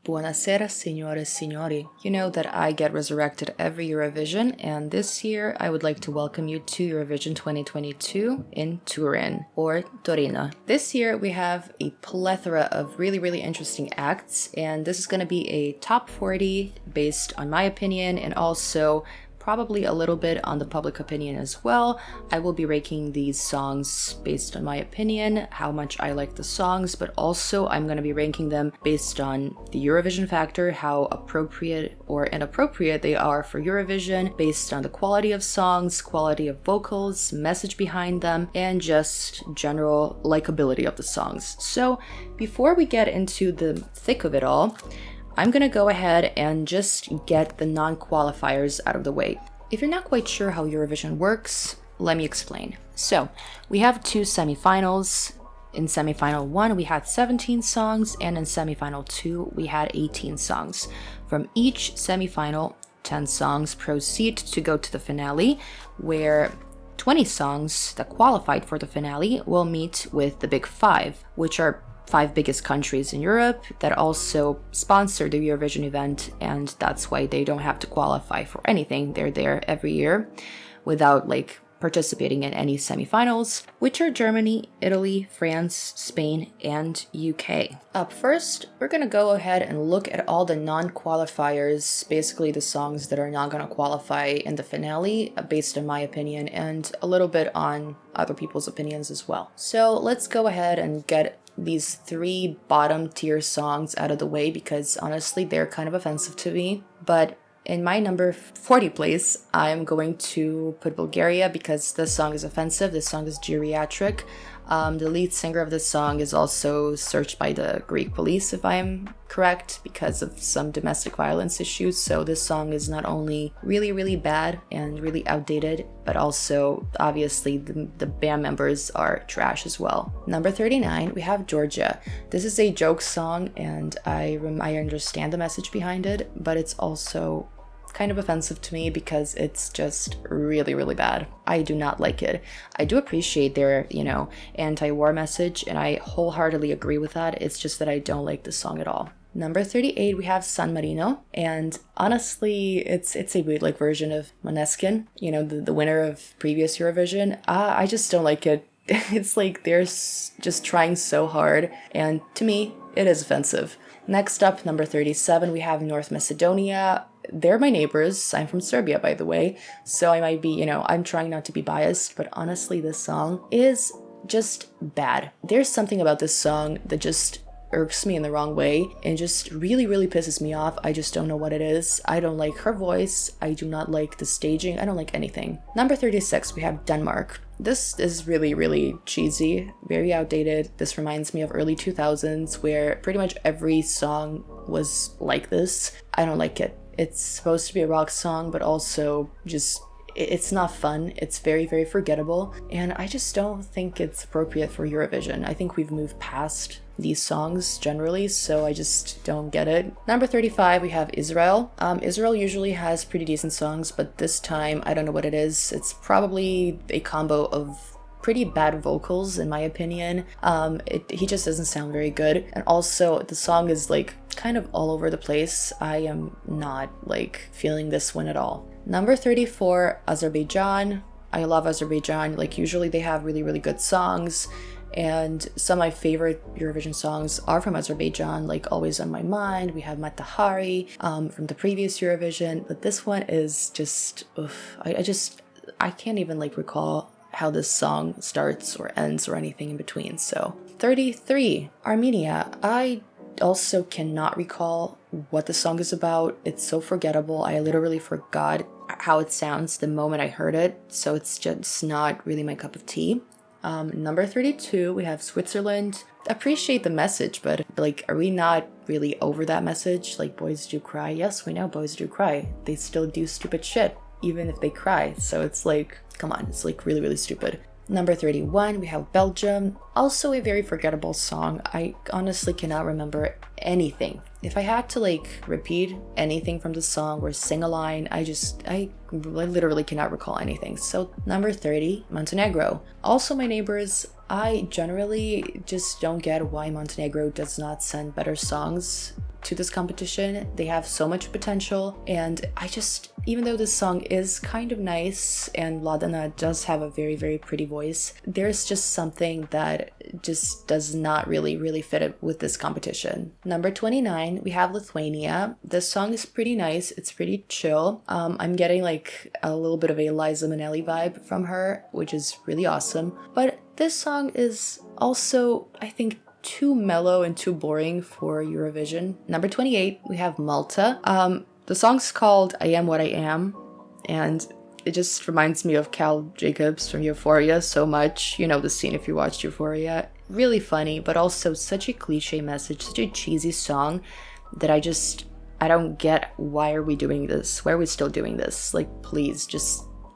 Buonasera, signore e signori. You know that I get resurrected every Eurovision, and this year I would like to welcome you to Eurovision 2022 in Turin, or Torino. This year we have a plethora of really interesting acts, and this is going to be a top 40 based on my opinion, and also probably a little bit on the public opinion as well. I will be ranking these songs based on my opinion, how much I like the songs, but also I'm going to be ranking them based on the Eurovision factor, how appropriate or inappropriate they are for Eurovision, based on the quality of songs, quality of vocals, message behind them, and just general likability of the songs. So before we get into the thick of it all, I'm gonna go ahead and just get the non-qualifiers out of the way. If you're not quite sure how Eurovision works, let me explain. So, we have two semifinals. In semifinal 1, we had 17 songs, and in semifinal 2, we had 18 songs. From each semifinal, 10 songs proceed to go to the finale, where 20 songs that qualified for the finale will meet with the Big Five, which are 5 biggest countries in Europe that also sponsor the Eurovision event, and that's why they don't have to qualify for anything. They're there every year without participating in any semifinals, which are Germany, Italy, France, Spain, and UK. Up first, we're gonna go ahead and look at all the non-qualifiers, basically the songs that are not gonna qualify in the finale, based on my opinion, and a little bit on other people's opinions as well. So let's go ahead and get these 3 bottom tier songs out of the way, because honestly they're kind of offensive to me. But in my number 40 place, I'm going to put Bulgaria because this song is offensive. This song is geriatric. The lead singer of this song is also searched by the Greek police, if I'm correct, because of some domestic violence issues. So this song is not only really bad and really outdated, but also obviously the band members are trash as well. Number 39, we have Georgia. This is a joke song, and I understand the message behind it, but it's also kind of offensive to me because it's just really bad. I do not like it. I do appreciate their, anti-war message, and I wholeheartedly agree with that. It's just that I don't like the song at all. Number 38, we have San Marino, and honestly, it's a bootleg version of Måneskin, the winner of previous Eurovision. I just don't like it. It's like they're just trying so hard, and to me, it is offensive. Next up, number 37, we have North Macedonia. They're my neighbors. I'm from Serbia, by the way, so I might be, I'm trying not to be biased, but honestly, this song is just bad. There's something about this song that just irks me in the wrong way and just really pisses me off. I just don't know what it is. I don't like her voice. I do not like the staging. I don't like anything. Number 36, we have Denmark. This is really cheesy, very outdated. This reminds me of early 2000s where pretty much every song was like this. I don't like it. It's supposed to be a rock song, but also just it's not fun. It's very forgettable, and I just don't think it's appropriate for Eurovision. I think we've moved past these songs generally, so I just don't get it. Number 35, we have Israel. Israel usually has pretty decent songs, but this time, I don't know what it is. It's probably a combo of pretty bad vocals, in my opinion. He just doesn't sound very good, and also the song is kind of all over the place. I am not feeling this one at all. Number 34, Azerbaijan. I love Azerbaijan. Usually they have really good songs, and some of my favorite Eurovision songs are from Azerbaijan, Always on My Mind. We have Matahari from the previous Eurovision, but this one is just, I can't even recall how this song starts or ends or anything in between. So 33, Armenia. I also cannot recall what the song is about. It's so forgettable. I literally forgot how it sounds the moment I heard it, so it's just not really my cup of tea. Number 32, we have Switzerland. Appreciate the message, but are we not really over that message? Boys do cry. Yes, we know boys do cry. They still do stupid shit, even if they cry. So it's come on, it's really stupid. Number 31, we have Belgium. Also a very forgettable song. I honestly cannot remember anything. If I had to repeat anything from the song or sing a line, I literally cannot recall anything. So number 30, Montenegro. Also my neighbors. I generally just don't get why Montenegro does not send better songs to this competition. They have so much potential, and even though this song is kind of nice and Ladana does have a very, very pretty voice, there's just something that just does not really fit it with this competition. Number 29, we have Lithuania. This song is pretty nice. It's pretty chill. I'm getting like a little bit of a Liza Minnelli vibe from her, which is really awesome. But this song is also, I think, too mellow and too boring for Eurovision. Number 28, we have Malta. The song's called I Am What I Am, and it just reminds me of Cal Jacobs from Euphoria so much. You know the scene if you watched Euphoria. Really funny, but also such a cliche message, such a cheesy song that I don't get, why are we doing this? Why are we still doing this? Like, please,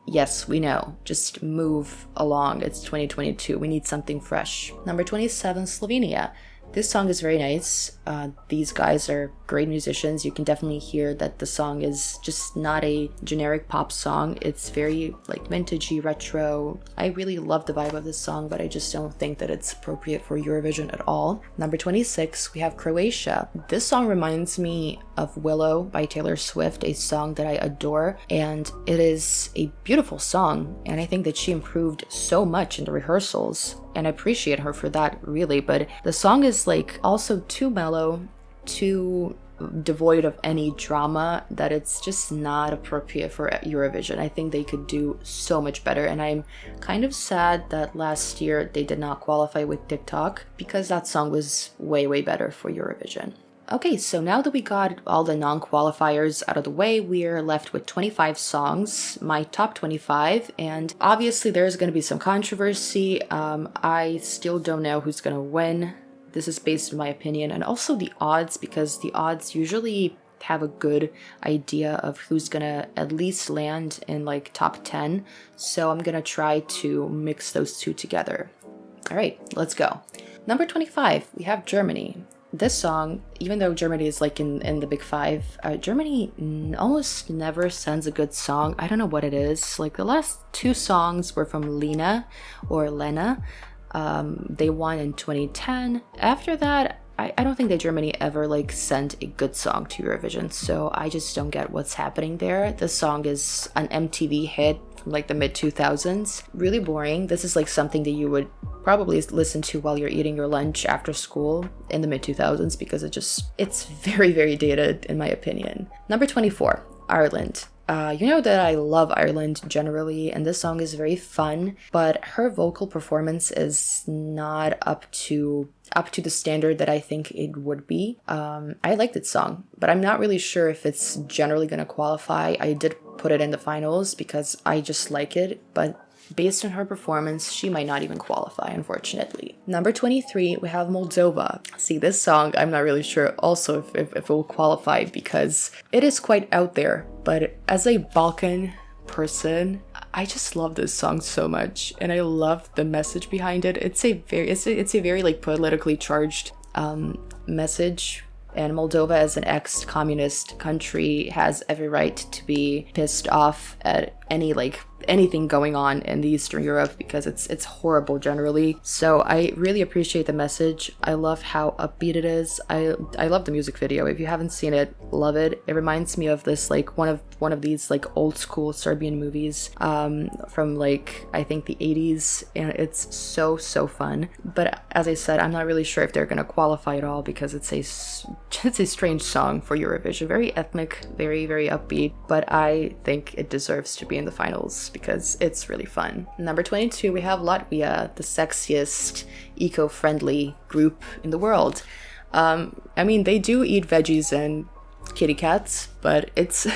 yes, we know. Just move along. It's 2022. We need something fresh. Number 27, Slovenia. This song is very nice. These guys are great musicians. You can definitely hear that the song is just not a generic pop song. It's very like vintagey, retro. I really love the vibe of this song, but I just don't think that it's appropriate for Eurovision at all. Number 26, we have Croatia. This song reminds me of Willow by Taylor Swift, a song that I adore, and it is a beautiful song, and I think that she improved so much in the rehearsals, and I appreciate her for that, really. But the song is like also too mellow, too devoid of any drama, that it's just not appropriate for Eurovision. I think they could do so much better, and I'm kind of sad that last year they did not qualify with TikTok, because that song was way better for Eurovision. Okay, so now that we got all the non-qualifiers out of the way, we're left with 25 songs, my top 25, and obviously there's going to be some controversy. I still don't know who's going to win. This is based on my opinion, and also the odds, because the odds usually have a good idea of who's going to at least land in like top 10, so I'm going to try to mix those two together. All right, let's go. Number 25, we have Germany. This song, even though Germany is like in the big five, Germany almost never sends a good song. I don't know what it is. Like the last two songs were from Lena. They won in 2010. After that, I don't think that Germany ever like sent a good song to Eurovision, so I just don't get what's happening there. This song is an MTV hit from like the mid-2000s. Really boring. This is like something that you would probably listen to while you're eating your lunch after school in the mid-2000s, because it's very dated in my opinion. Number 24, Ireland. You know that I love Ireland generally, and this song is very fun, but her vocal performance is not up to the standard that I think it would be. I like this song, but I'm not really sure if it's generally going to qualify. I did put it in the finals because I just like it, but based on her performance, she might not even qualify, unfortunately. Number 23, we have Moldova. See, this song, I'm not really sure also if it will qualify, because it is quite out there. But as a Balkan person, I just love this song so much, and I love the message behind it. It's a very like politically charged message. And Moldova, as an ex-communist country, has every right to be pissed off at anything going on in Eastern Europe, because it's horrible generally. So I really appreciate the message. I love how upbeat it is. I love the music video. If you haven't seen it, love it. It reminds me of this like one of these like old school Serbian movies from like I think the 80s, and it's so fun. But as I said, I'm not really sure if they're gonna qualify at all, because it's a strange song for Eurovision. Very ethnic, very upbeat, but I think it deserves to be in the finals because it's really fun. Number 22, we have Latvia, the sexiest eco-friendly group in the world. I mean, they do eat veggies and kitty cats, but it's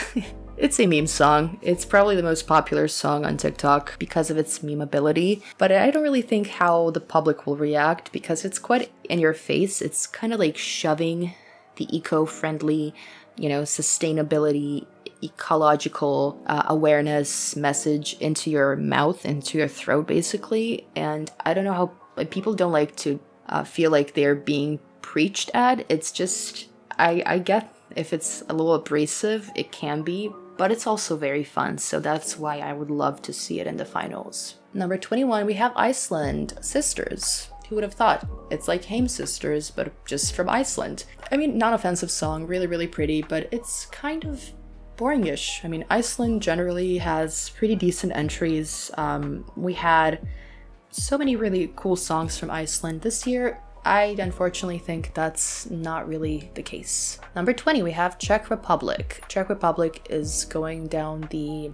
it's a meme song. It's probably the most popular song on TikTok because of its memeability, but I don't really think how the public will react, because it's quite in your face. It's kind of like shoving the eco-friendly, sustainability, ecological awareness message into your mouth, into your throat, basically. And I don't know how people don't like to feel like they're being preached at. It's just, I get if it's a little abrasive, it can be, but it's also very fun. So that's why I would love to see it in the finals. Number 21, we have Iceland, Sisters. Who would have thought? It's like Haim Sisters, but just from Iceland. I mean, non-offensive song, really, really pretty, but it's kind of boringish. I mean, Iceland generally has pretty decent entries. We had so many really cool songs from Iceland this year. I unfortunately think that's not really the case. Number 20, we have Czech Republic. Czech Republic is going down the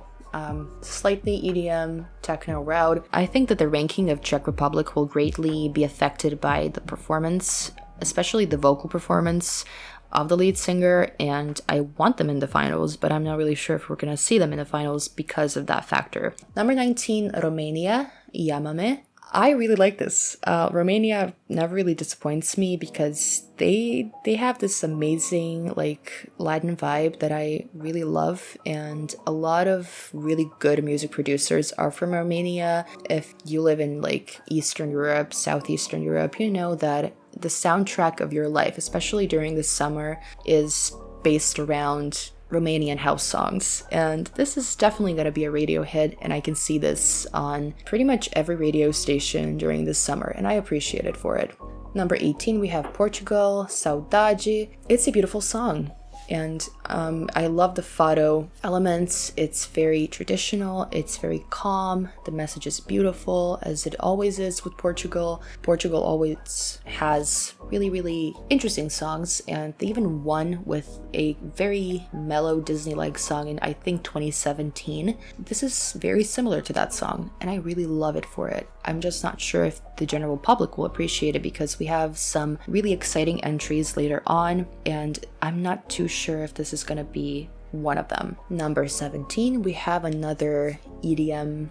slightly EDM techno route. I think that the ranking of Czech Republic will greatly be affected by the performance, especially the vocal performance of the lead singer, and I want them in the finals, but I'm not really sure if we're gonna see them in the finals because of that factor. Number 19, Romania, Yamame. I really like this. Romania never really disappoints me because they have this amazing like Latin vibe that I really love, and a lot of really good music producers are from Romania. If you live in like Eastern Europe, Southeastern Europe, you know that the soundtrack of your life, especially during the summer, is based around Romanian house songs, and this is definitely going to be a radio hit, and I can see this on pretty much every radio station during this summer, and I appreciate it for it. Number 18, we have Portugal, Saudade. It's a beautiful song, and I love the fado elements. It's very traditional, it's very calm, the message is beautiful, as it always is with Portugal. Portugal always has really, really interesting songs, and they even won with a very mellow Disney-like song in, I think, 2017. This is very similar to that song, and I really love it for it. I'm just not sure if the general public will appreciate it because we have some really exciting entries later on, and I'm not too sure if this is going to be one of them. Number 17, we have another EDM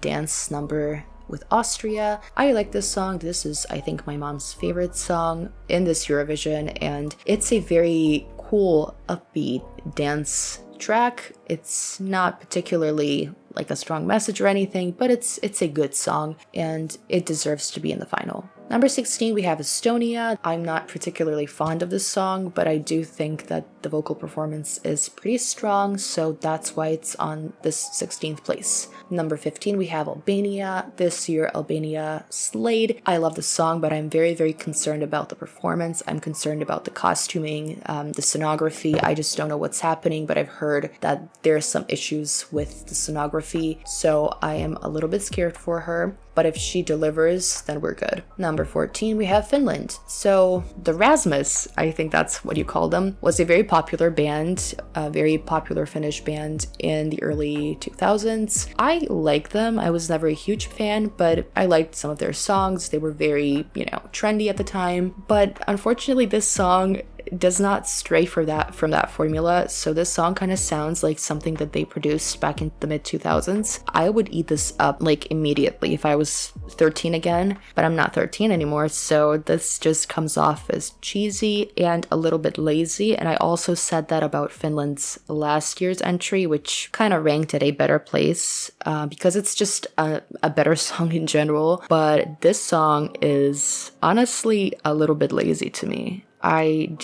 dance number with Austria. I like this song. This is, I think, my mom's favorite song in this Eurovision, and it's a very cool, upbeat dance track. It's not particularly like a strong message or anything, but it's a good song, and it deserves to be in the final. Number 16, we have Estonia. I'm not particularly fond of this song, but I do think that the vocal performance is pretty strong, so that's why it's on this 16th place. Number 15, we have Albania. This year, Albania slayed. I love the song, but I'm very, very concerned about the performance. I'm concerned about the costuming, the scenography. I just don't know what's happening, but I've heard that there's some issues with the scenography, so I am a little bit scared for her. But if she delivers, then we're good. Number 14, we have Finland. So the Rasmus, I think that's what you call them, was a very popular band, a very popular Finnish band in the early 2000s. I like them. I was never a huge fan, but I liked some of their songs. They were very, trendy at the time. But unfortunately, this song does not stray from that formula, so this song kind of sounds like something that they produced back in the mid-2000s. I would eat this up like immediately if I was 13 again, but I'm not 13 anymore, so this just comes off as cheesy and a little bit lazy. And I also said that about Finland's last year's entry, which kind of ranked at a better place because it's just a better song in general, but this song is honestly a little bit lazy to me. I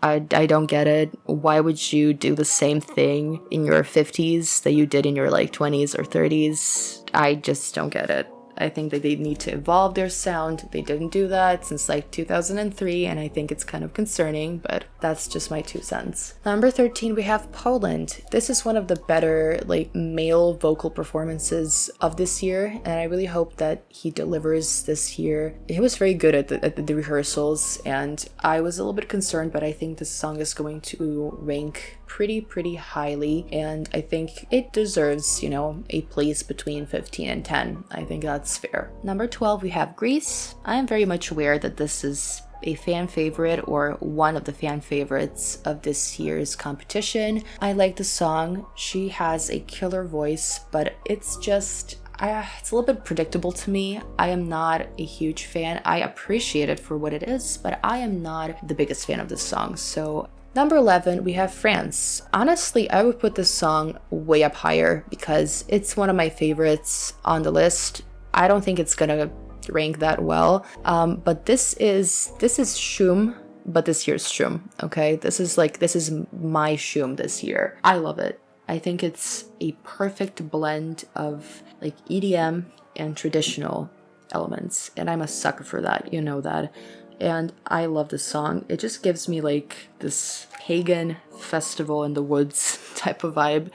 don't get it. Why would you do the same thing in your 50s that you did in your 20s or 30s? I just don't get it. I think that they need to evolve their sound. They didn't do that since 2003, and I think it's kind of concerning, but that's just my 2 cents. Number 13, we have Poland. This is one of the better male vocal performances of this year, and I really hope that he delivers this year. He was very good at the rehearsals, and I was a little bit concerned, but I think this song is going to rank pretty highly, and I think it deserves, a place between 15 and 10. I think that's fair. Number 12, we have Greece. I am very much aware that this is a fan favorite or one of the fan favorites of this year's competition. I like the song. She has a killer voice, but it's just it's a little bit predictable to me. I am not a huge fan. I appreciate it for what it is, but I am not the biggest fan of this song. So number 11, we have France. Honestly, I would put this song way up higher because it's one of my favorites on the list. I don't think it's gonna rank that well, but this is Shum, but this year's Shum, okay? This is my Shum this year. I love it. I think it's a perfect blend of EDM and traditional. elements, and I'm a sucker for that, you know that. And I love this song. It just gives me like this pagan festival in the woods type of vibe.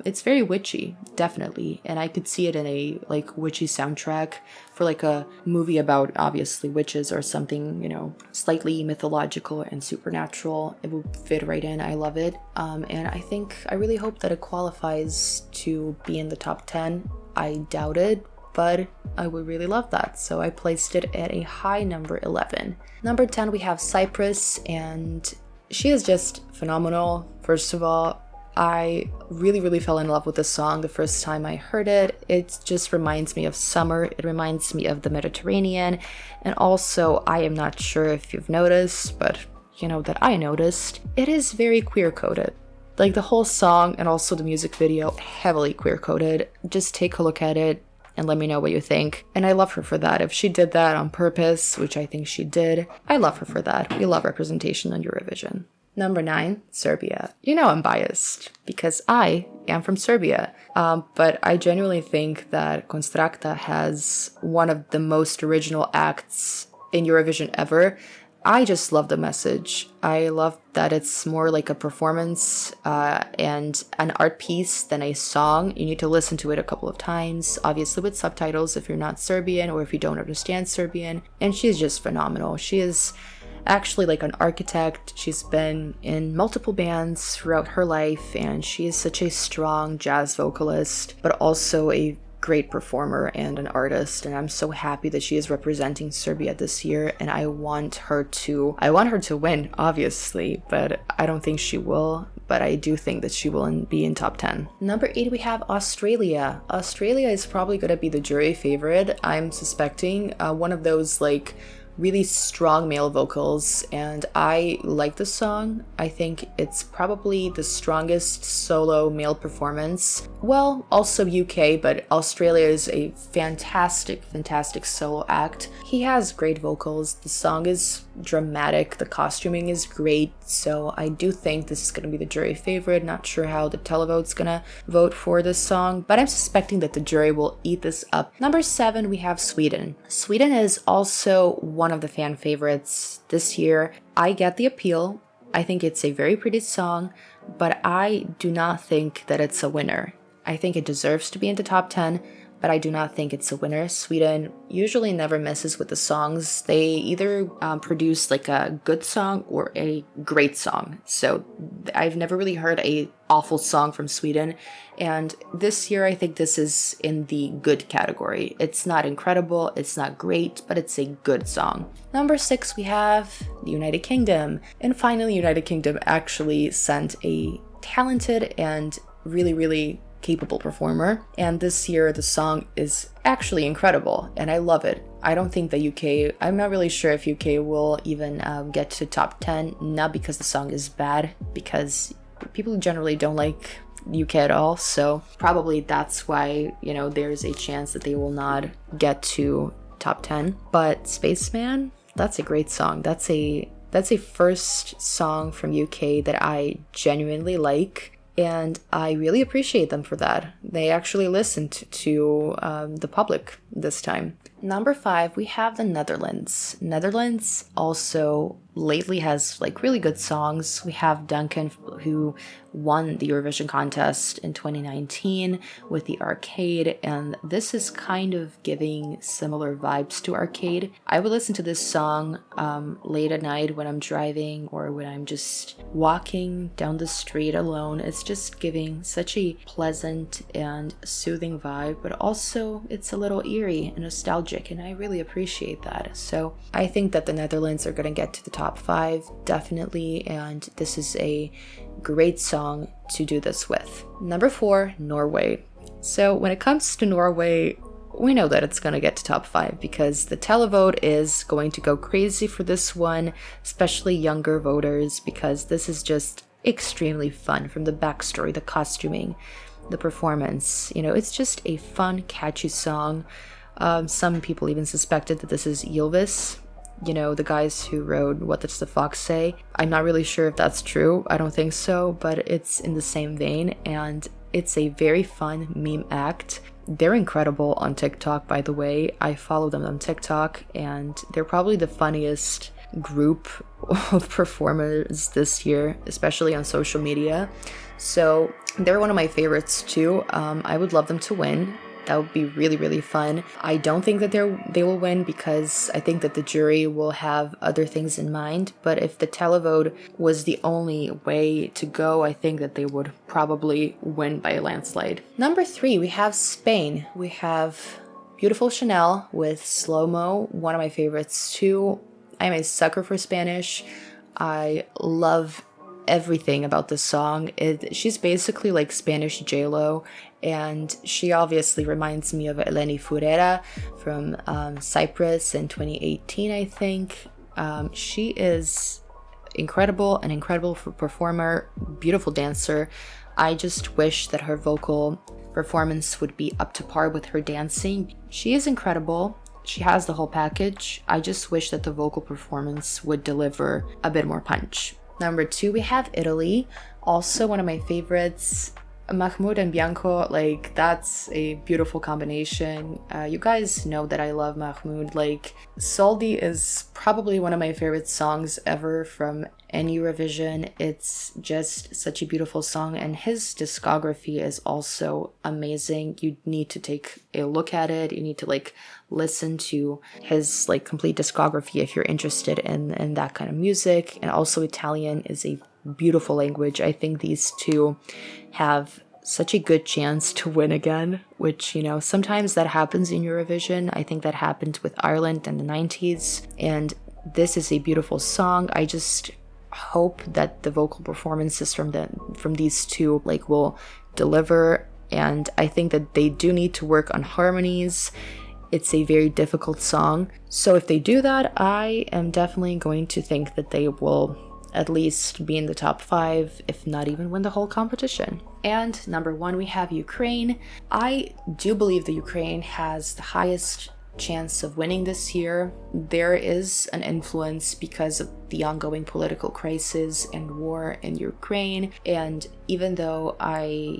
It's very witchy, definitely, and I could see it in a like witchy soundtrack for like a movie about obviously witches or something, you know, slightly mythological and supernatural. It would fit right in. I love it, and I really hope that it qualifies to be in the top 10. I doubt it, but I would really love that. So I placed it at a high number 11. Number 10, we have Cyprus, and she is just phenomenal. First of all, I really fell in love with this song the first time I heard it. It just reminds me of summer. It reminds me of the Mediterranean. And also, I am not sure if you've noticed, but you know that I noticed, it is very queer-coded. Like the whole song and also the music video, heavily queer-coded. Just take a look at it and let me know what you think. And I love her for that. If she did that on purpose, which I think she did, I love her for that. We love representation on Eurovision. Number 9, Serbia. You know I'm biased because I am from Serbia, but I genuinely think that Konstrakta has one of the most original acts in Eurovision ever. I just love the message. I love that it's more like a performance and an art piece than a song. You need to listen to it a couple of times, obviously with subtitles if you're not Serbian or if you don't understand Serbian. And she's just phenomenal. She is actually like an architect. She's been in multiple bands throughout her life, and she is such a strong jazz vocalist, but also a great performer and an artist, and I'm so happy that she is representing Serbia this year, and I want her to win, obviously, but I don't think she will, but I do think that she will be in top 10. Number 8, we have Australia. Australia is probably going to be the jury favorite, I'm suspecting. One of those like really strong male vocals, and I like the song. I think it's probably the strongest solo male performance. Well, also UK, but Australia is a fantastic solo act. He has great vocals. The song is dramatic. The costuming is great. So I do think this is going to be the jury favorite. Not sure how the televote's going to vote for this song, but I'm suspecting that the jury will eat this up. Number 7, we have Sweden. Sweden is also one of the fan favorites this year. I get the appeal. I think it's a very pretty song, but I do not think that it's a winner. I think it deserves to be in the top 10, but I do not think it's a winner. Sweden usually never messes with the songs. They either produce like a good song or a great song. So I've never really heard a awful song from Sweden. And this year, I think this is in the good category. It's not incredible, it's not great, but it's a good song. Number 6, we have the United Kingdom. And finally, United Kingdom actually sent a talented and really capable performer, and this year the song is actually incredible and I love it. I don't think the UK, I'm not really sure if UK will even get to top 10, not because the song is bad, because people generally don't like UK at all, so probably that's why, you know, there's a chance that they will not get to top 10. But Spaceman, that's a great song. That's a first song from UK that I genuinely like, and I really appreciate them for that. They actually listened to the public this time. Number 5, we have the Netherlands. Netherlands also lately has like really good songs. We have Duncan, who won the Eurovision contest in 2019 with the Arcade, and this is kind of giving similar vibes to Arcade. I would listen to this song late at night when I'm driving or when I'm just walking down the street alone. It's just giving such a pleasant and soothing vibe, but also it's a little eerie and nostalgic, and I really appreciate that. So I think that the Netherlands are going to get to the top 5, definitely, and this is a great song to do this with. Number 4, Norway. So when it comes to Norway, we know that it's going to get to top 5 because the televote is going to go crazy for this one, especially younger voters, because this is just extremely fun, from the backstory, the costuming, the performance. You know, it's just a fun, catchy song. Some people even suspected that this is Ylvis, you know, the guys who wrote What Does the Fox Say? I'm not really sure if that's true. I don't think so, but it's in the same vein, and it's a very fun meme act. They're incredible on TikTok, by the way. I follow them on TikTok, and they're probably the funniest group of performers this year, especially on social media. So they're one of my favorites too. I would love them to win. That would be really, really fun. I don't think that they will win because I think that the jury will have other things in mind. But if the televote was the only way to go, I think that they would probably win by a landslide. Number 3, we have Spain. We have Beautiful Chanel with Slow Mo, one of my favorites too. I'm a sucker for Spanish. I love everything about this song. She's basically like Spanish J-Lo, and she obviously reminds me of Eleni Foureira from Cyprus in 2018, I think. She is incredible, an incredible performer, beautiful dancer. I just wish that her vocal performance would be up to par with her dancing. She is incredible. She has the whole package. I just wish that the vocal performance would deliver a bit more punch. Number 2, we have Italy, also one of my favorites. Mahmoud and Bianco, like, that's a beautiful combination. You guys know that I love Mahmoud. Like, Soldi is probably one of my favorite songs ever from any Eurovision. It's just such a beautiful song, and his discography is also amazing. You need to take a look at it. You need to like listen to his like complete discography if you're interested in that kind of music. And also Italian is a beautiful language. I think these two have such a good chance to win again, which, you know, sometimes that happens in Eurovision. I think that happened with Ireland in the 90s, and this is a beautiful song. I just hope that the vocal performances from these two like will deliver, and I think that they do need to work on harmonies. It's a very difficult song, so if they do that, I am definitely going to think that they will at least be in the top 5, if not even win the whole competition. And number 1, we have Ukraine. I do believe that Ukraine has the highest chance of winning this year. There is an influence because of the ongoing political crisis and war in Ukraine, and even though I,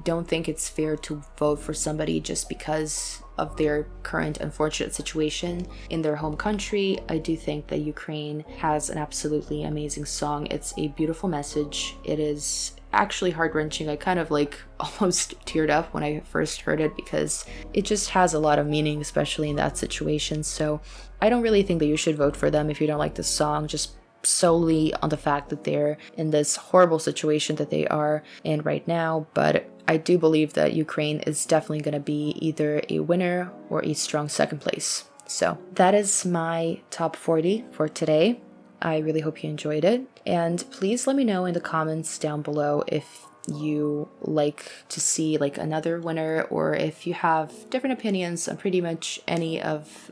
don't think it's fair to vote for somebody just because of their current unfortunate situation in their home country, I do think that Ukraine has an absolutely amazing song. It's a beautiful message. It is actually heart-wrenching. I kind of like almost teared up when I first heard it because it just has a lot of meaning, especially in that situation. So I don't really think that you should vote for them if you don't like this song, just solely on the fact that they're in this horrible situation that they are in right now. But I do believe that Ukraine is definitely going to be either a winner or a strong second place. So that is my top 40 for today. I really hope you enjoyed it. And please let me know in the comments down below if you like to see like another winner, or if you have different opinions on pretty much any of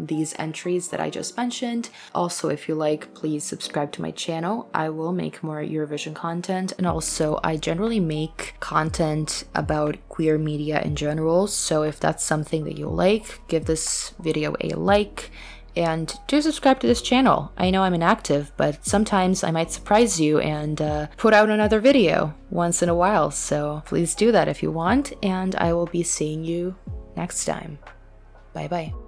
these entries that I just mentioned. Also, if you like, please subscribe to my channel. I will make more Eurovision content, and also I generally make content about queer media in general, so if that's something that you like, give this video a like. And do subscribe to this channel. I know I'm inactive, but sometimes I might surprise you and put out another video once in a while. So please do that if you want, and I will be seeing you next time. Bye bye.